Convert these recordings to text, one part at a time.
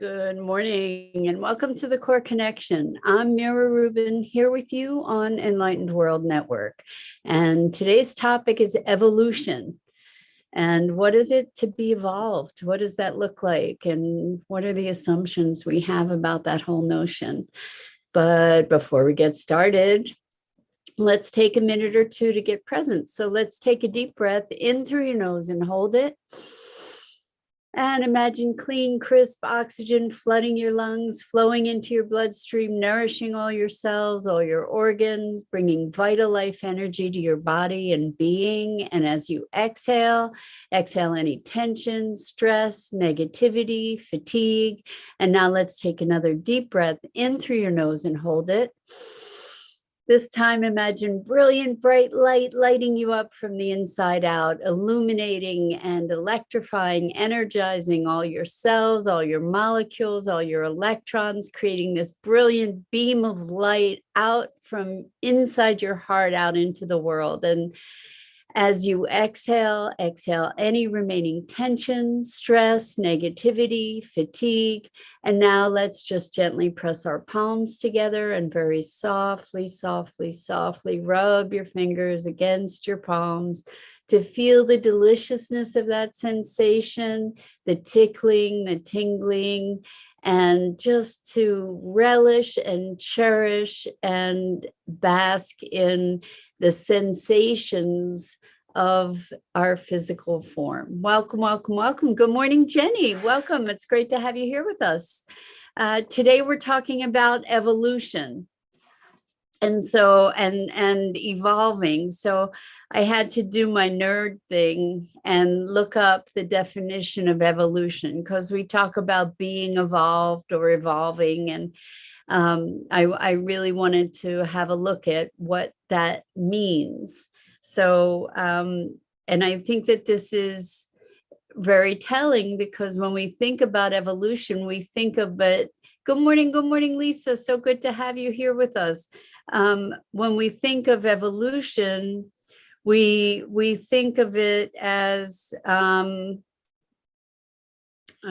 Good morning and welcome to the Core Connection. I'm Mira Rubin here with you on Enlightened World Network. And today's topic is evolution. And what is it to be evolved? What does that look like? And what are the assumptions we have about that whole notion? But before we get started, let's take a minute or two to get present. So let's take a deep breath in through your nose and hold it. And imagine clean, crisp oxygen flooding your lungs, flowing into your bloodstream, nourishing all your cells, all your organs, bringing vital life energy to your body and being. And as you exhale any tension, stress, negativity, fatigue. And now let's take another deep breath in through your nose and hold it. This time, imagine brilliant, bright light lighting you up from the inside out, illuminating and electrifying, energizing all your cells, all your molecules, all your electrons, creating this brilliant beam of light out from inside your heart out into the world. And as you exhale any remaining tension, stress, negativity, fatigue. And now let's just gently press our palms together and very softly, softly, softly rub your fingers against your palms to feel the deliciousness of that sensation, the tickling, the tingling, and just to relish and cherish and bask in the sensations of our physical form. Welcome, welcome, welcome. Good morning, Jenny. Welcome. It's great to have you here with us. Today we're talking about evolution and evolving. So I had to do my nerd thing and look up the definition of evolution because we talk about being evolved or evolving, and I really wanted to have a look at what that means. So, and I think that this is very telling because when we think about evolution, we think of it. Good morning, Lisa. So good to have you here with us. When we think of evolution, we think of it as, I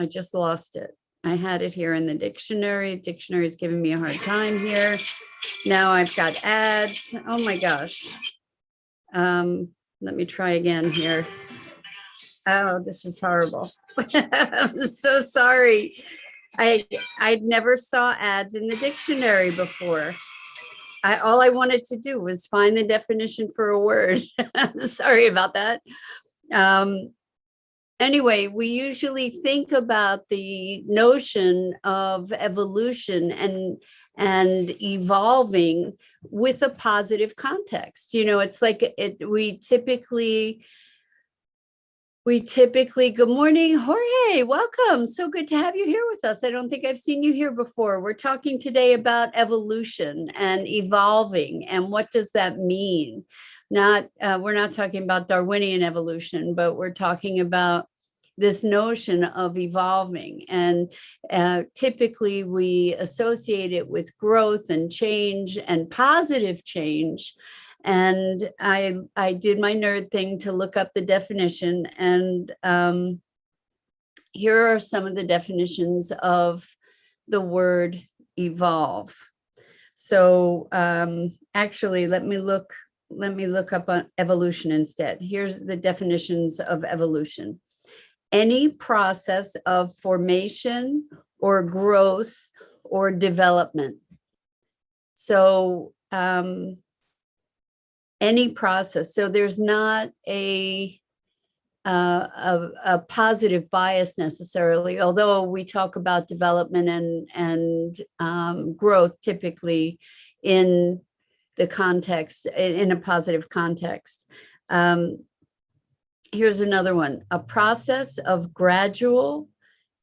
just lost it. I had it here in the dictionary. Dictionary is giving me a hard time here. Now I've got ads. Oh my gosh. Let me try again here. Oh, this is horrible. I'm so sorry. I never saw ads in the dictionary before. All I wanted to do was find the definition for a word. I'm sorry about that. Anyway, we usually think about the notion of evolution and evolving with a positive context. You know, it's like we typically, good morning, Jorge, welcome. So good to have you here with us. I don't think I've seen you here before. We're talking today about evolution and evolving and what does that mean? We're not talking about Darwinian evolution, but we're talking about this notion of evolving. And typically we associate it with growth and change and positive change. And I did my nerd thing to look up the definition. And here are some of the definitions of the word evolve. So actually, let me look up on evolution instead. Here's the definitions of evolution. Any process of formation or growth or development. So any process. So there's not a positive bias necessarily, although we talk about development and growth typically in the context, in a positive context. Here's another one, a process of gradual,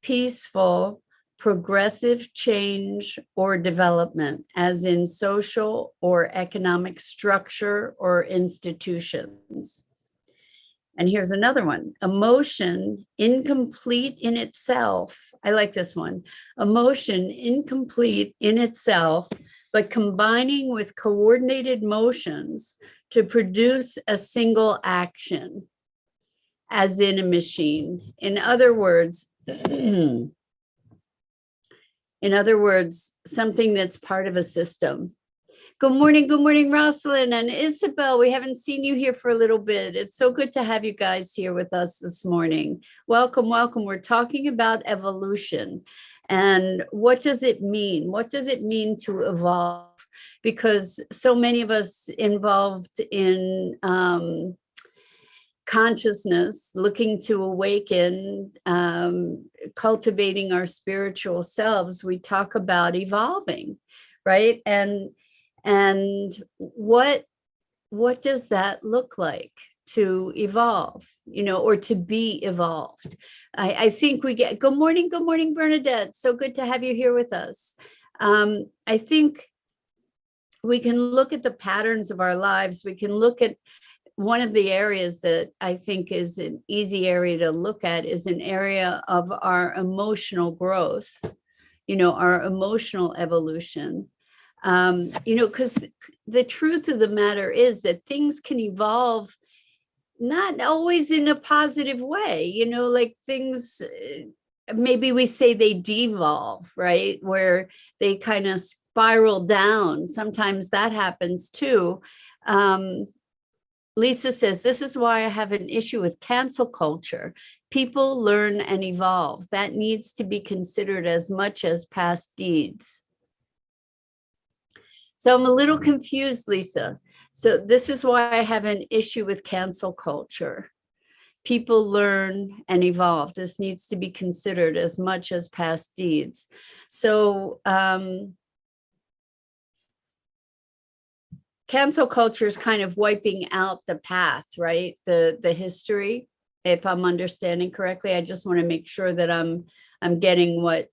peaceful, progressive change or development, as in social or economic structure or institutions. And here's another one, emotion incomplete in itself. I like this one, emotion incomplete in itself, but combining with coordinated motions to produce a single action, as in a machine. In other words, In other words, something that's part of a system. Good morning, Rosalind and Isabel. We haven't seen you here for a little bit. It's so good to have you guys here with us this morning. Welcome, welcome. We're talking about evolution. And what does it mean? What does it mean to evolve? Because so many of us involved in consciousness, looking to awaken, cultivating our spiritual selves, we talk about evolving, right? And what does that look like to evolve, or to be evolved? I think we get, good morning, Bernadette. So good to have you here with us. I think we can look at the patterns of our lives. We can look at one of the areas that I think is an easy area to look at is an area of our emotional growth, our emotional evolution. Because the truth of the matter is that things can evolve not always in a positive way, like things, maybe we say they devolve, right? Where they kind of spiral down. Sometimes that happens too. Lisa says, this is why I have an issue with cancel culture. People learn and evolve. That needs to be considered as much as past deeds. So I'm a little confused, Lisa. So this is why I have an issue with cancel culture. People learn and evolve. This needs to be considered as much as past deeds. So cancel culture is kind of wiping out the path, right? The history, if I'm understanding correctly. I just want to make sure that I'm getting what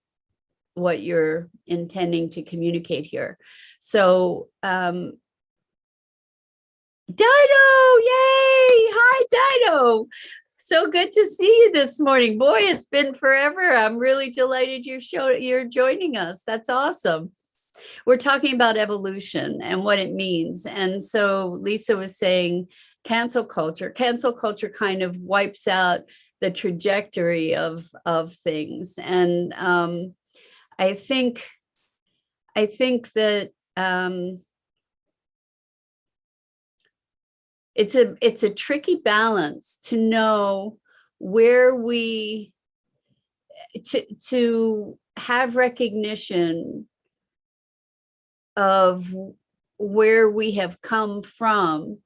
you're intending to communicate here. So Dido, yay! Hi, Dido. So good to see you this morning. Boy, it's been forever. I'm really delighted you're joining us. That's awesome. We're talking about evolution and what it means. And so Lisa was saying cancel culture kind of wipes out the trajectory of things. And I think that it's a tricky balance to know where to have recognition of where we have come from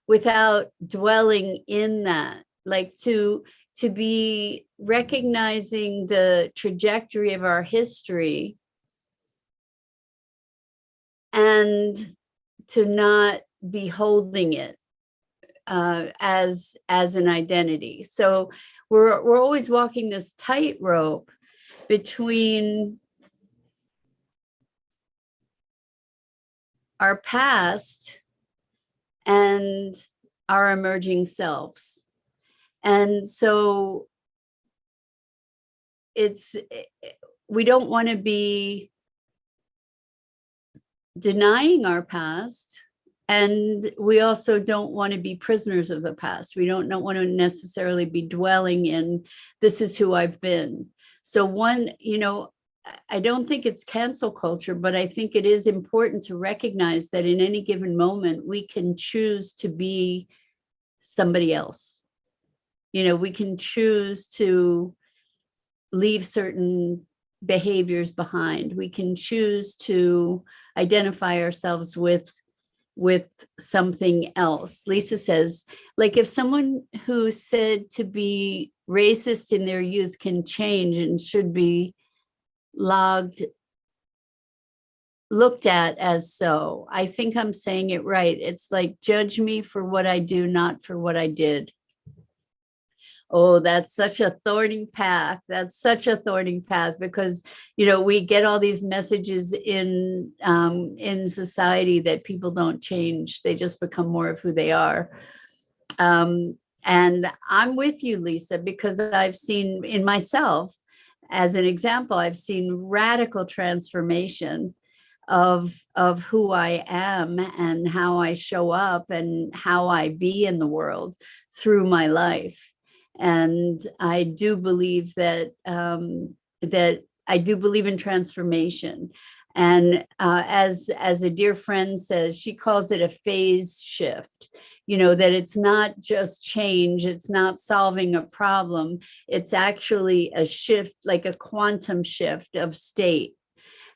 without dwelling in that, like to be recognizing the trajectory of our history and to not be holding it as an identity. So we're always walking this tightrope between our past and our emerging selves. And so we don't want to be denying our past, and we also don't want to be prisoners of the past. We don't want to necessarily be dwelling in, this is who I've been. So I don't think it's cancel culture, but I think it is important to recognize that in any given moment, we can choose to be somebody else. We can choose to leave certain behaviors behind. We can choose to identify ourselves with something else. Lisa says, like if someone who's said to be racist in their youth can change and should be looked at as so. I think I'm saying it right. It's like, judge me for what I do, not for what I did. Oh, that's such a thorny path. That's such a thorny path because, we get all these messages in society that people don't change. They just become more of who they are. And I'm with you, Lisa, because I've seen in myself, as an example, I've seen radical transformation of who I am and how I show up and how I be in the world through my life. And I do believe that I do believe in transformation. And as a dear friend says, she calls it a phase shift, that it's not just change, it's not solving a problem, it's actually a shift, like a quantum shift of state.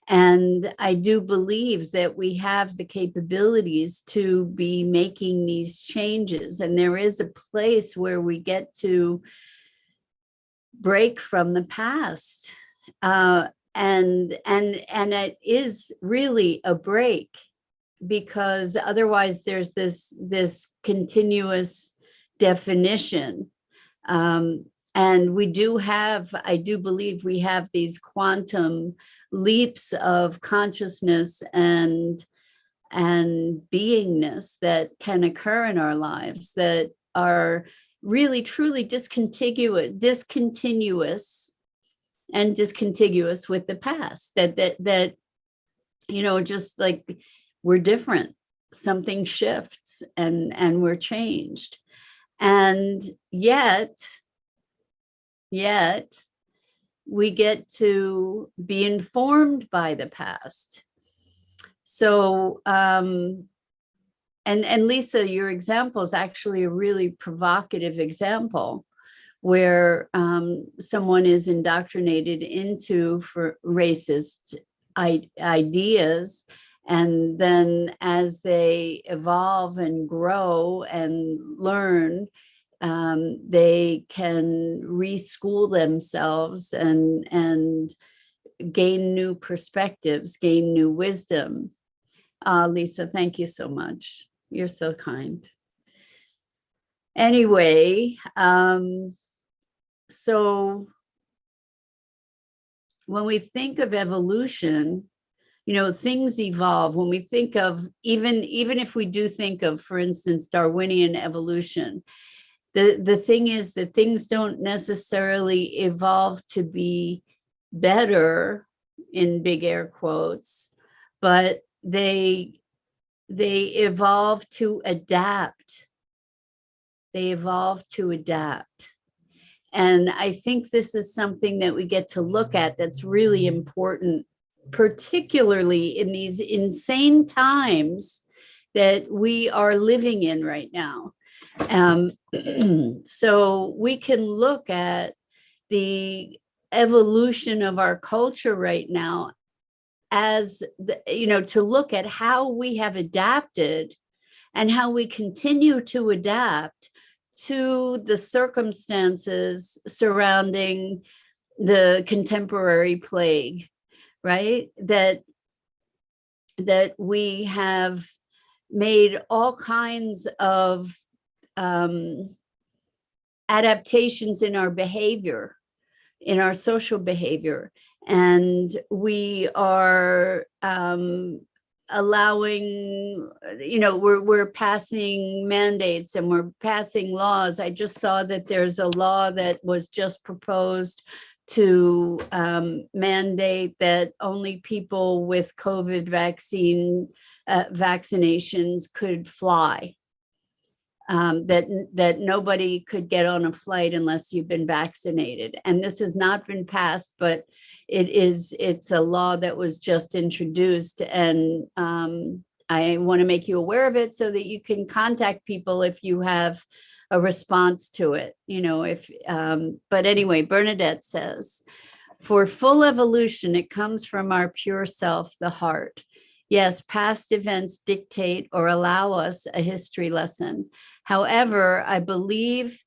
And I do believe that we have the capabilities to be making these changes. And there is a place where we get to break from the past. And it is really a break, because otherwise there's this continuous definition. And I do believe we have these quantum leaps of consciousness and beingness that can occur in our lives that are really truly discontinuous with the past, that just like we're different, something shifts and we're changed. And yet we get to be informed by the past. So and Lisa, your example is actually a really provocative example, where someone is indoctrinated into for racist ideas, and then as they evolve and grow and learn, they can reschool themselves and gain new perspectives, gain new wisdom. Lisa, thank you so much. You're so kind. Anyway, so when we think of evolution, things evolve. When we think of, even if we do think of, for instance, Darwinian evolution, the thing is that things don't necessarily evolve to be better, in big air quotes, but they evolve to adapt. They evolve to adapt. And I think this is something that we get to look at that's really important, particularly in these insane times that we are living in right now. So we can look at the evolution of our culture right now as, to look at how we have adapted and how we continue to adapt to the circumstances surrounding the contemporary plague, right? That we have made all kinds of adaptations in our behavior, in our social behavior. And we are allowing, we're passing mandates and we're passing laws. I just saw that there's a law that was just proposed to mandate that only people with COVID vaccinations could fly. That nobody could get on a flight unless you've been vaccinated. And this has not been passed, but it's a law that was just introduced. And I want to make you aware of it so that you can contact people if you have a response to it, but anyway, Bernadette says, for full evolution, it comes from our pure self, the heart. Yes, past events dictate or allow us a history lesson. However, I believe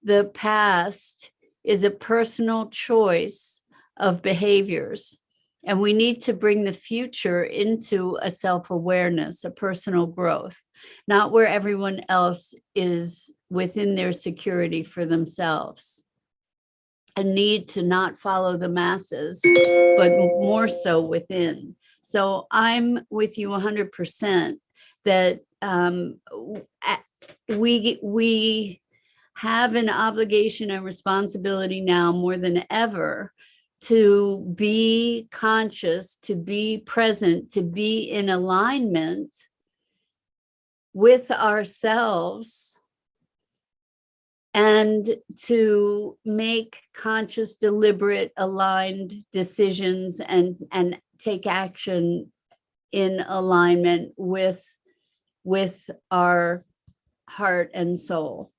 the past is a personal choice of behaviors, and we need to bring the future into a self-awareness, a personal growth, not where everyone else is within their security for themselves. A need to not follow the masses, but more so within. So I'm with you 100% that we have an obligation and responsibility now more than ever to be conscious, to be present, to be in alignment with ourselves and to make conscious, deliberate, aligned decisions and take action in alignment with our heart and soul.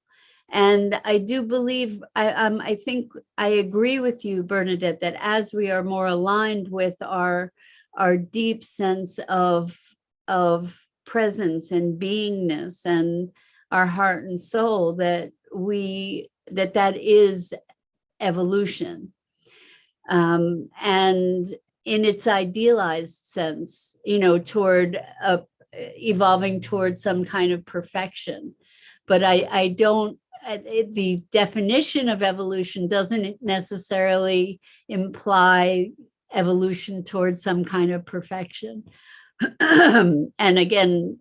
And I do believe, I think I agree with you, Bernadette, that as we are more aligned with our deep sense of presence and beingness and our heart and soul, that that is evolution. And in its idealized sense, toward evolving towards some kind of perfection. But I don't, the definition of evolution doesn't necessarily imply evolution towards some kind of perfection. And again,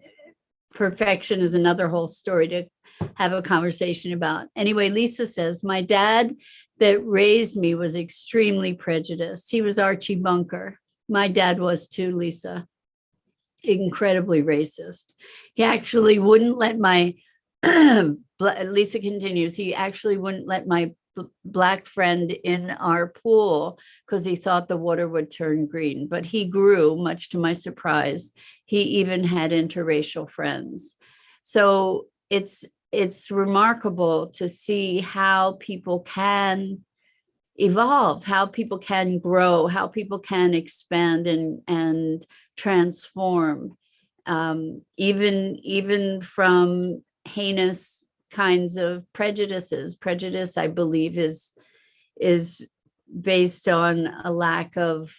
perfection is another whole story to have a conversation about. Anyway, Lisa says, my dad that raised me was extremely prejudiced. He was Archie Bunker. My dad was too, Lisa. Incredibly racist. He actually wouldn't let my, Lisa continues, he actually wouldn't let my Black friend in our pool because he thought the water would turn green. But he grew, much to my surprise. He even had interracial friends. So it's remarkable to see how people can evolve, how people can grow, how people can expand and transform, even from heinous kinds of prejudices. Prejudice, I believe, is based on a lack of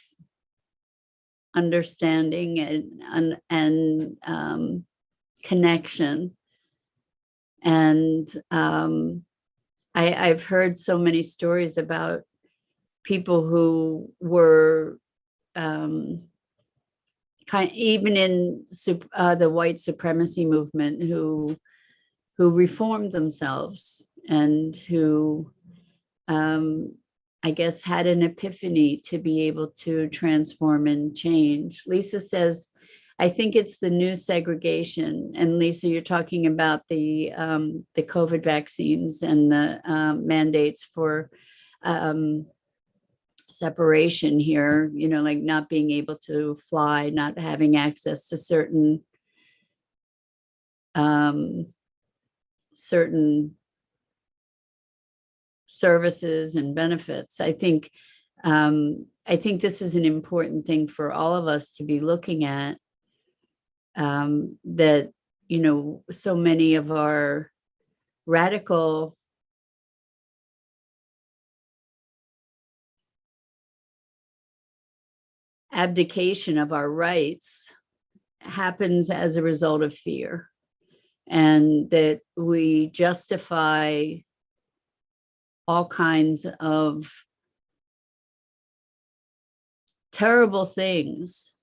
understanding and connection. And I've heard so many stories about people who were even in the white supremacy movement who reformed themselves and who I guess had an epiphany to be able to transform and change. Lisa says, I think it's the new segregation. And Lisa, you're talking about the COVID vaccines and the mandates for separation here, like not being able to fly, not having access to certain services and benefits. I think this is an important thing for all of us to be looking at, that, so many of our radical abdication of our rights happens as a result of fear, and that we justify all kinds of terrible things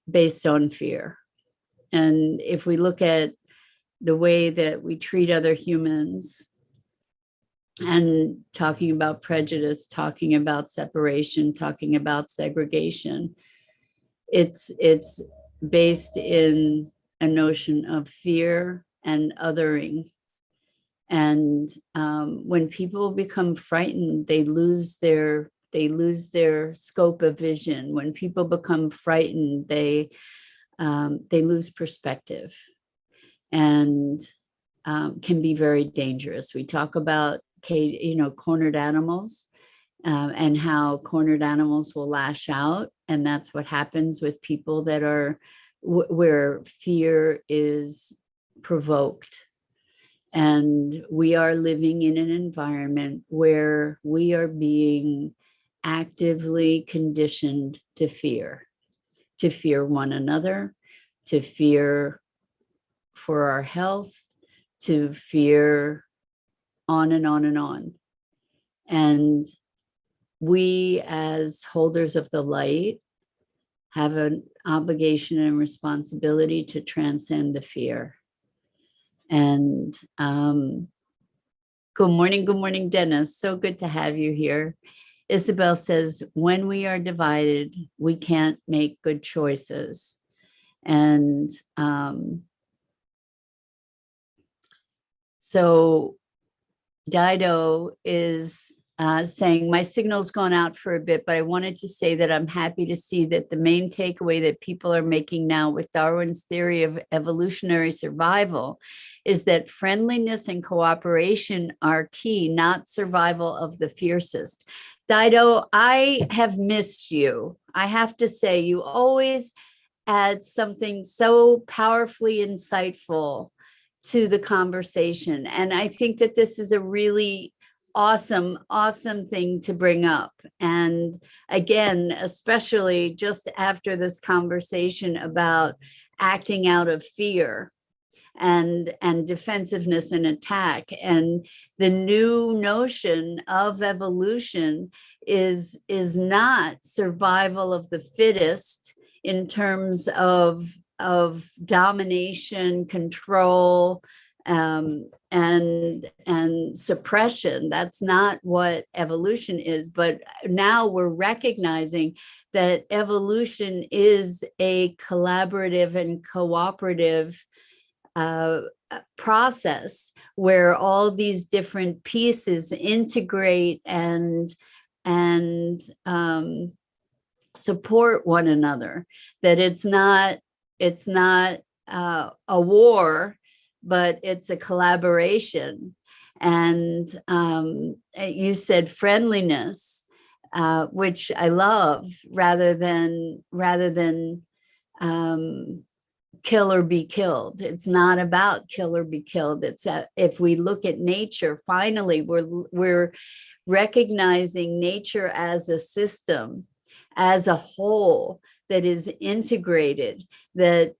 based on fear. And if we look at the way that we treat other humans, and talking about prejudice, talking about separation, talking about segregation, it's based in a notion of fear and othering. And when people become frightened, they lose their scope of vision. When people become frightened, they lose perspective, and can be very dangerous. We talk about cornered animals, and how cornered animals will lash out, and that's what happens with people that are where fear is provoked. And we are living in an environment where we are being actively conditioned to fear one another, to fear for our health, to fear on and on and on. And we, as holders of the light, have an obligation and responsibility to transcend the fear. And good morning, Dennis. So good to have you here. Isabel says, when we are divided, we can't make good choices. And so Dido is saying, my signal's gone out for a bit, but I wanted to say that I'm happy to see that the main takeaway that people are making now with Darwin's theory of evolutionary survival is that friendliness and cooperation are key, not survival of the fiercest. Dido, I have missed you. I have to say, you always add something so powerfully insightful to the conversation. And I think that this is a really awesome thing to bring up. And again, especially just after this conversation about acting out of fear and defensiveness and attack, and the new notion of evolution is not survival of the fittest in terms of domination, control, and suppression. That's not what evolution is. But now we're recognizing that evolution is a collaborative and cooperative process where all these different pieces integrate and support one another. That it's not a war, but it's a collaboration. And you said friendliness, which I love, rather than kill or be killed. It's not about kill or be killed. It's if we look at nature, finally, we're recognizing nature as a system, as a whole that is integrated, that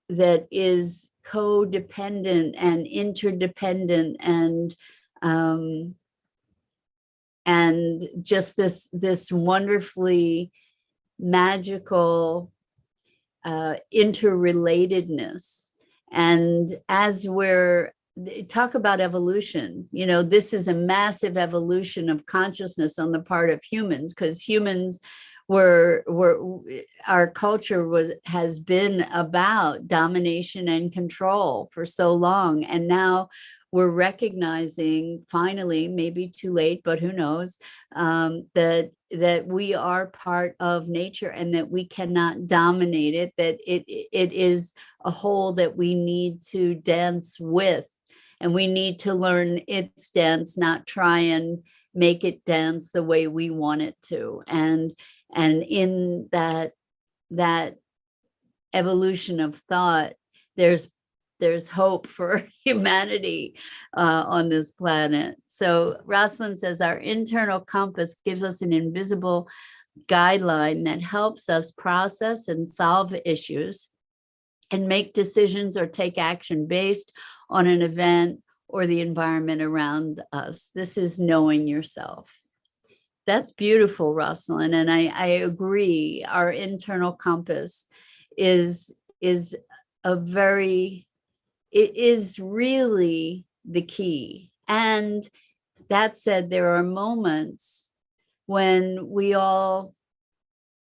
is codependent and interdependent, and just this wonderfully magical interrelatedness. And as we're talk about evolution, this is a massive evolution of consciousness on the part of humans, because humans were our culture has been about domination and control for so long, and now we're recognizing, finally, maybe too late, but who knows, that we are part of nature and that we cannot dominate it, that it is a whole that we need to dance with, and we need to learn its dance, not try and make it dance the way we want it to. And in that evolution of thought, there's hope for humanity on this planet. So Rosalind says, our internal compass gives us an invisible guideline that helps us process and solve issues and make decisions or take action based on an event or the environment around us. This is knowing yourself. That's beautiful, Rosalind. And I agree. Our internal compass is really the key. And that said, there are moments when we all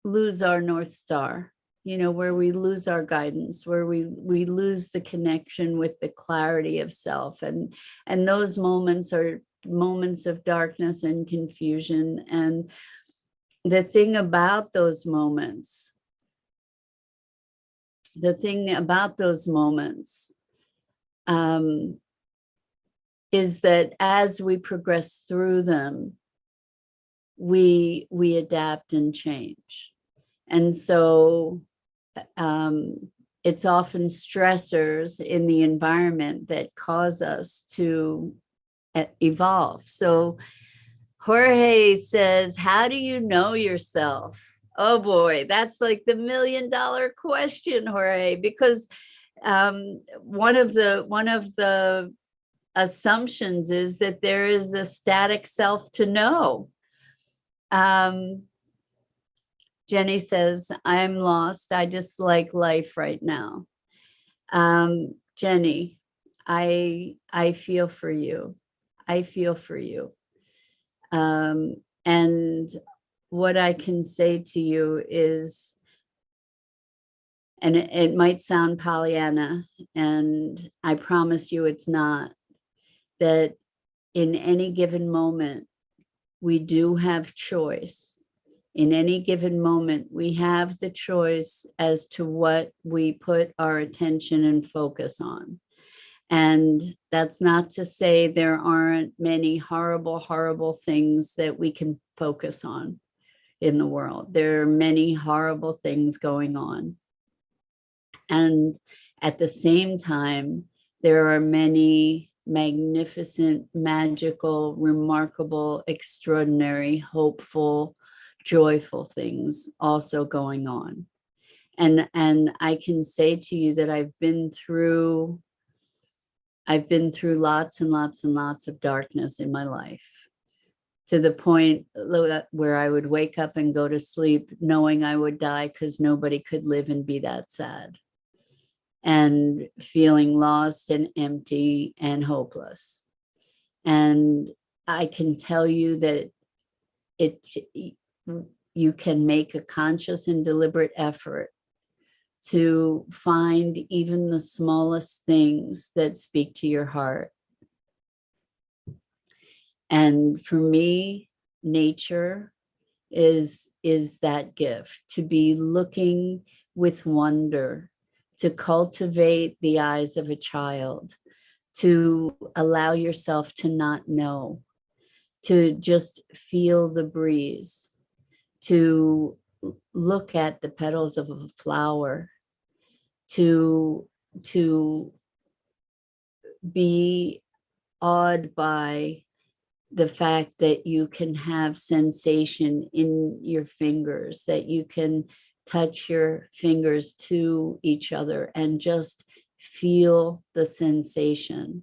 lose our North Star, where we lose our guidance, where we lose the connection with the clarity of self. And those moments are moments of darkness and confusion. And the thing about those moments is that as we progress through them, we adapt and change. And so it's often stressors in the environment that cause us to evolve. So Jorge says, how do you know yourself? Oh boy, that's like the $1 million question, Jorge, because one of the assumptions is that there is a static self to know. Jenny says, I'm lost. I just like life right now. Jenny, I feel for you. I feel for you. And what I can say to you is, and it might sound Pollyanna, and I promise you it's not, that in any given moment, we do have choice. In any given moment, we have the choice as to what we put our attention and focus on. And that's not to say there aren't many horrible, horrible things that we can focus on in the world. There are many horrible things going on. And at the same time, there are many magnificent, magical, remarkable, extraordinary, hopeful, joyful things also going on. And I can say to you that I've been through lots and lots and lots of darkness in my life, to the point where I would wake up and go to sleep knowing I would die because nobody could live and be that sad, and feeling lost and empty and hopeless. And I can tell you that you can make a conscious and deliberate effort to find even the smallest things that speak to your heart. And for me, nature is that gift, to be looking with wonder, to cultivate the eyes of a child, to allow yourself to not know, to just feel the breeze, to look at the petals of a flower, to be awed by the fact that you can have sensation in your fingers, that you can touch your fingers to each other and just feel the sensation.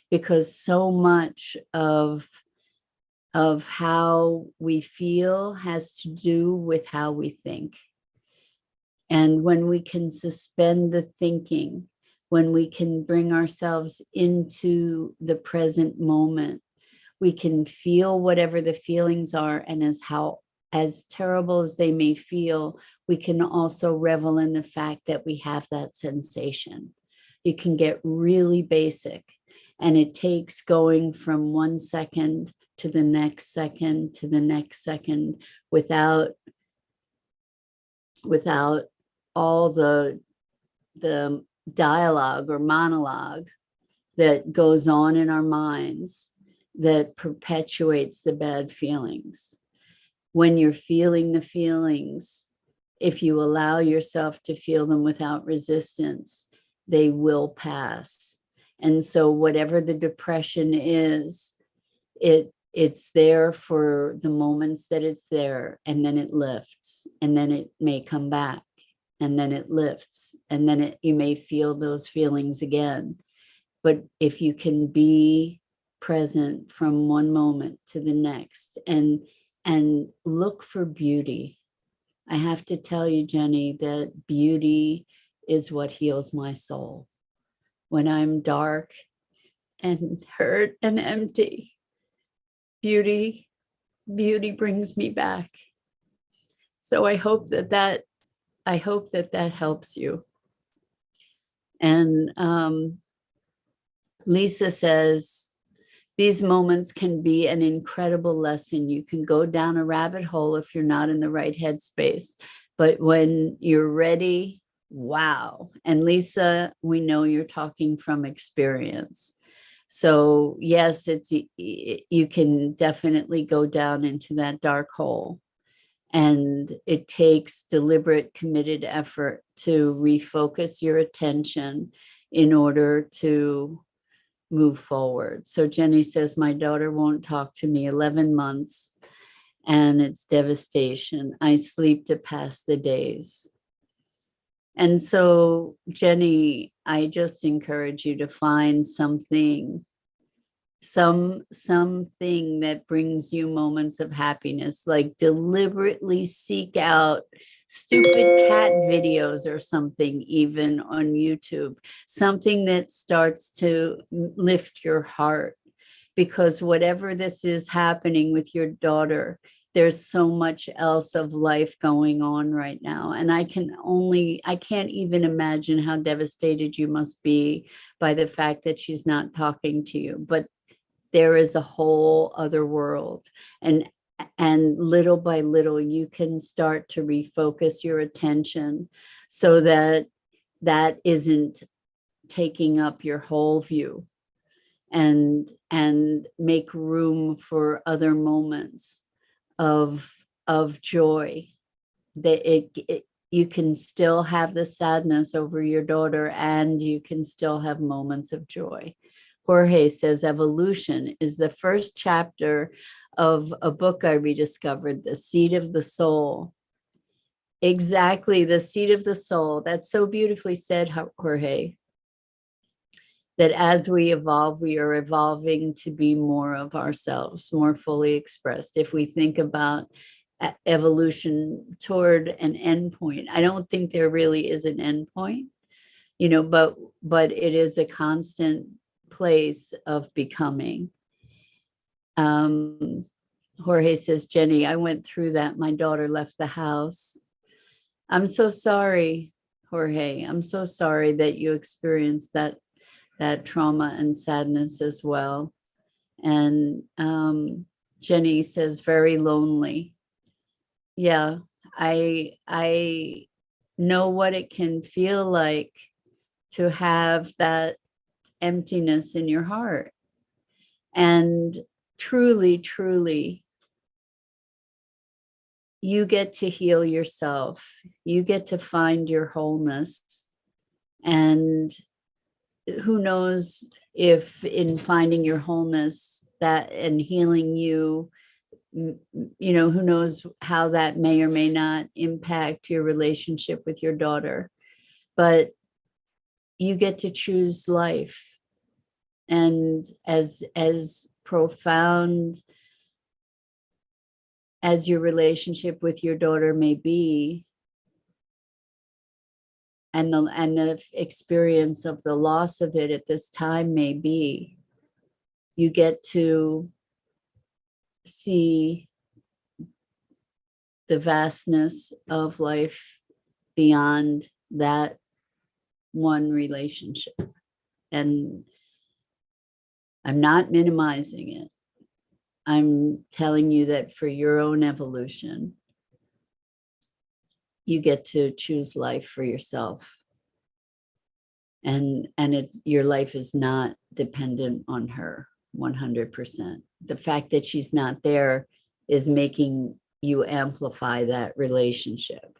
Because so much of how we feel has to do with how we think. And when we can suspend the thinking, when we can bring ourselves into the present moment, we can feel whatever the feelings are, and as terrible as they may feel, we can also revel in the fact that we have that sensation. You can get really basic, and it takes going from 1 second to the next second to the next second without all the dialogue or monologue that goes on in our minds that perpetuates the bad feelings. When you're feeling the feelings, if you allow yourself to feel them without resistance, they will pass. And so whatever the depression is, it's there for the moments that it's there, and then it lifts, and then it may come back, and then it lifts, and then you may feel those feelings again. But if you can be present from one moment to the next and look for beauty, I have to tell you, Jenny, that beauty is what heals my soul. When I'm dark and hurt and empty, beauty brings me back. So I hope that helps you. And Lisa says, these moments can be an incredible lesson. You can go down a rabbit hole if you're not in the right headspace, but when you're ready, wow. And Lisa, we know you're talking from experience. So yes, you can definitely go down into that dark hole. And it takes deliberate, committed effort to refocus your attention in order to move forward. So Jenny says, my daughter won't talk to me 11 months and it's devastation. I sleep to pass the days. And so Jenny, I just encourage you to find something that brings you moments of happiness, like deliberately seek out stupid cat videos or something, even on YouTube, something that starts to lift your heart, because whatever this is happening with your daughter, there's so much else of life going on right now. And I can't even imagine how devastated you must be by the fact that she's not talking to you. But there is a whole other world. And little by little, you can start to refocus your attention so that that isn't taking up your whole view, and make room for other moments of joy. That you can still have the sadness over your daughter, and you can still have moments of joy. Jorge says evolution is the first chapter of a book I rediscovered, The Seed of the Soul. Exactly, the seed of the soul. That's so beautifully said, Jorge. That as we evolve, we are evolving to be more of ourselves, more fully expressed. If we think about evolution toward an endpoint, I don't think there really is an endpoint, but it is a constant place of becoming. Jorge says, Jenny, I went through that. My daughter left the house. I'm so sorry, Jorge. I'm so sorry that you experienced that trauma and sadness as well. And Jenny says, very lonely. Yeah, I know what it can feel like to have that emptiness in your heart. And truly, truly, you get to heal yourself. You get to find your wholeness. And who knows if in finding your wholeness that and healing you, who knows how that may or may not impact your relationship with your daughter, but you get to choose life. And as profound as your relationship with your daughter may be, and the experience of the loss of it at this time may be, you get to see the vastness of life beyond that one relationship. And I'm not minimizing it. I'm telling you that for your own evolution, you get to choose life for yourself. And your life is not dependent on her 100%. The fact that she's not there is making you amplify that relationship.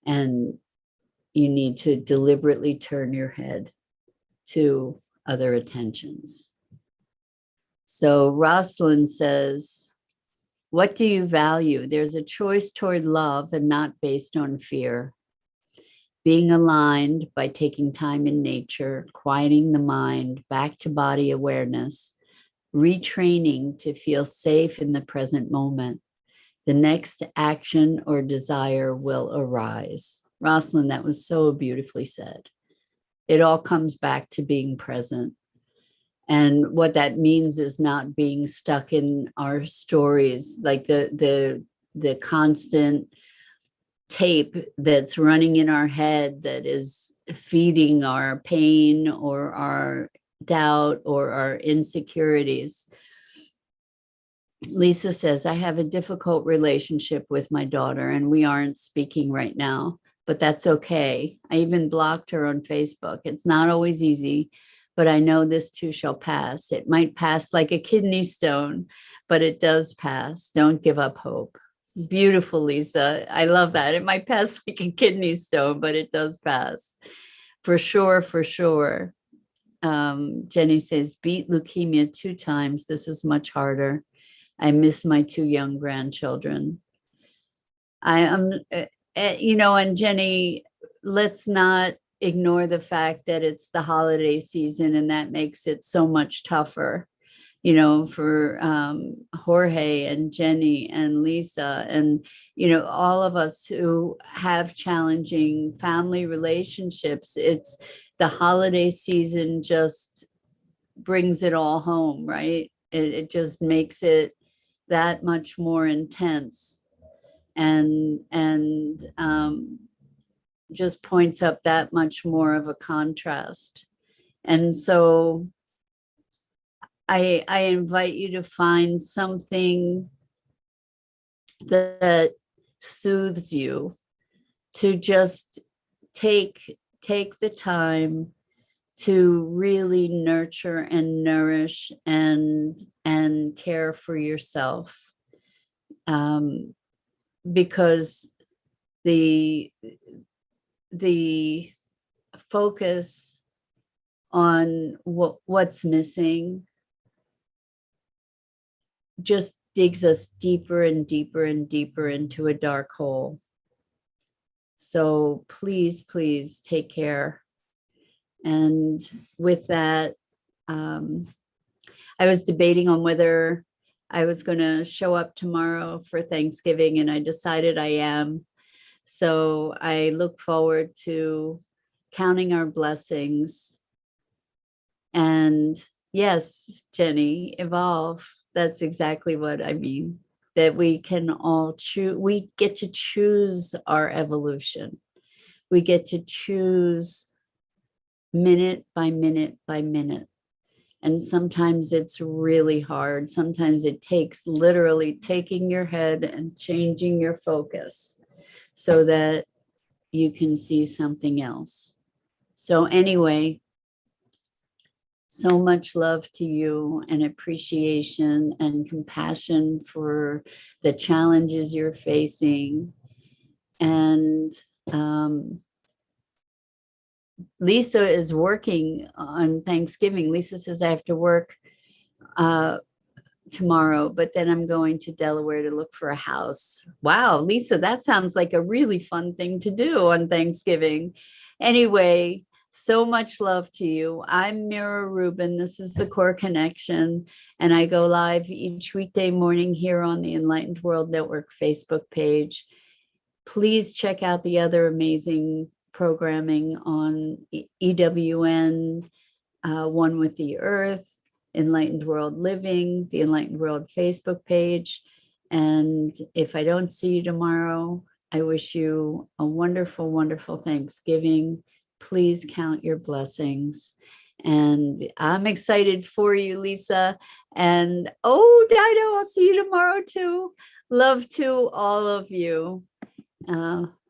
And you need to deliberately turn your head to other attentions. So Rosalind says, what do you value? There's a choice toward love and not based on fear. Being aligned by taking time in nature, quieting the mind, back to body awareness, retraining to feel safe in the present moment. The next action or desire will arise. Rosalind, that was so beautifully said. It all comes back to being present. And what that means is not being stuck in our stories, like the constant tape that's running in our head that is feeding our pain or our doubt or our insecurities. Lisa says, I have a difficult relationship with my daughter and we aren't speaking right now, but that's okay. I even blocked her on Facebook. It's not always easy, but I know this too shall pass. It might pass like a kidney stone, but it does pass. Don't give up hope. Beautiful, Lisa. I love that. It might pass like a kidney stone, but it does pass. For sure, for sure. Jenny says, beat leukemia 2 times. This is much harder. I miss my 2 young grandchildren. I am, and Jenny, let's not ignore the fact that it's the holiday season and that makes it so much tougher, for Jorge and Jenny and Lisa and, all of us who have challenging family relationships. It's the holiday season just brings it all home, right? It just makes it that much more intense and just points up that much more of a contrast. And so I invite you to find something that soothes you, to just take the time to really nurture and nourish and care for yourself, because the the focus on what's missing just digs us deeper and deeper and deeper into a dark hole. So please, please take care. And with that, I was debating on whether I was going to show up tomorrow for Thanksgiving, and I decided I am. So I look forward to counting our blessings. And yes, Jenny, evolve. That's exactly what I mean. That we can all choose, we get to choose our evolution. We get to choose minute by minute by minute. And sometimes it's really hard. Sometimes it takes literally taking your head and changing your focus so that you can see something else. So anyway, so much love to you, and appreciation and compassion for the challenges you're facing. And Lisa is working on Thanksgiving. Lisa says, I have to work tomorrow, but then I'm going to Delaware to look for a house. Wow, Lisa, that sounds like a really fun thing to do on Thanksgiving. Anyway, so much love to you. I'm Mira Rubin. This is the Core Connection, and I go live each weekday morning here on the Enlightened World Network Facebook page. Please check out the other amazing programming on EWN, One with the Earth, Enlightened World Living, the Enlightened World Facebook page. And if I don't see you tomorrow, I wish you a wonderful, wonderful Thanksgiving. Please count your blessings. And I'm excited for you, Lisa. And oh, Dido, I'll see you tomorrow too. Love to all of you.